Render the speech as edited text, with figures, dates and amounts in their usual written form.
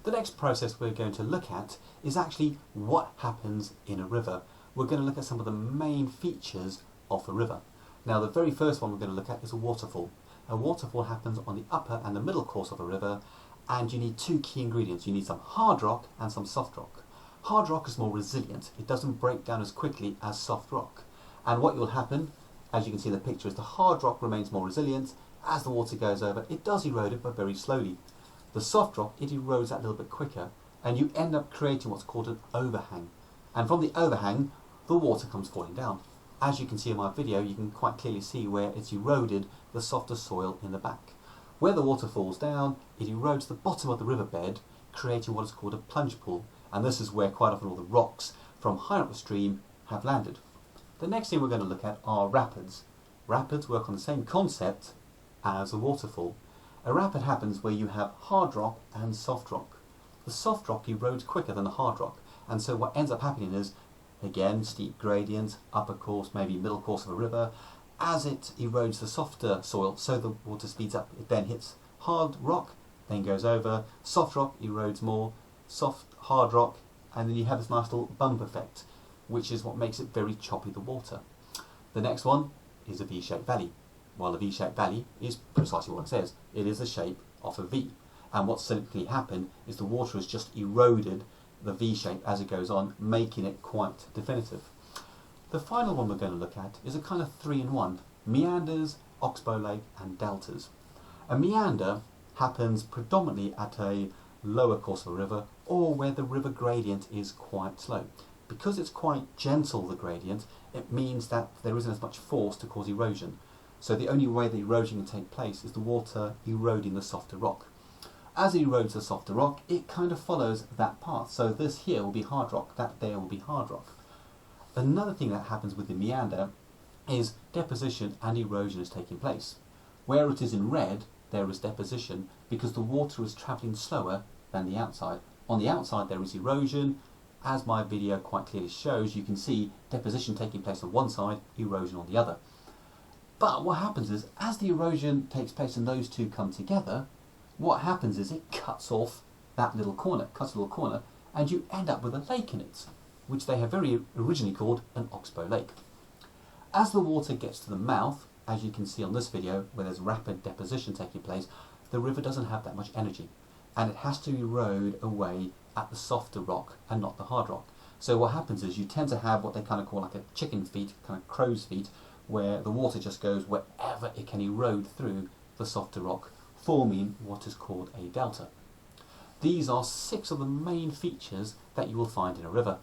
The next process we're going to look at is actually what happens in a river. We're going to look at some of the main features of a river. Now the very first one we're going to look at is a waterfall. A waterfall happens on the upper and the middle course of a river, and you need two key ingredients. You need some hard rock and some soft rock. Hard rock is more resilient. It doesn't break down as quickly as soft rock. And what will happen, as you can see in the picture, is the hard rock remains more resilient. As the water goes over, it does erode it, but very slowly. The soft rock, it erodes that a little bit quicker, and you end up creating what's called an overhang. And from the overhang, the water comes falling down. As you can see in my video, you can quite clearly see where it's eroded the softer soil in the back. Where the water falls down, it erodes the bottom of the riverbed, creating what is called a plunge pool. And this is where quite often all the rocks from higher up the stream have landed. The next thing we're going to look at are rapids. Rapids work on the same concept as a waterfall. A rapid happens where you have hard rock and soft rock. The soft rock erodes quicker than the hard rock, and so what ends up happening is, again, steep gradients, upper course, maybe middle course of a river. As it erodes the softer soil, so the water speeds up. It then hits hard rock, then goes over. Soft rock erodes more, hard rock, and then you have this nice little bump effect, which is what makes it very choppy, the water. The next one is a V-shaped valley. Well, a V-shaped valley is precisely what it says. It is the shape of a V. And what's simply happened is the water has just eroded the V shape as it goes on, making it quite definitive. The final one we're going to look at is a kind of 3-in-1: meanders, oxbow lake and deltas. A meander happens predominantly at a lower course of a river, or where the river gradient is quite slow. Because it's quite gentle, the gradient, it means that there isn't as much force to cause erosion. So the only way the erosion can take place is the water eroding the softer rock. As it erodes the softer rock, it kind of follows that path. So this here will be hard rock, that there will be hard rock. Another thing that happens with the meander is deposition and erosion is taking place. Where it is in red, there is deposition because the water is travelling slower than the outside. On the outside there is erosion. As my video quite clearly shows, you can see deposition taking place on one side, erosion on the other. But what happens is, as the erosion takes place and those two come together, what happens is it cuts off that little corner, and you end up with a lake in it, which they have very originally called an oxbow lake. As the water gets to the mouth, as you can see on this video, where there's rapid deposition taking place, the river doesn't have that much energy, and it has to erode away at the softer rock and not the hard rock. So what happens is you tend to have what they kind of call like a chicken feet, kind of crow's feet, where the water just goes wherever it can erode through the softer rock, forming what is called a delta. These are 6 of the main features that you will find in a river.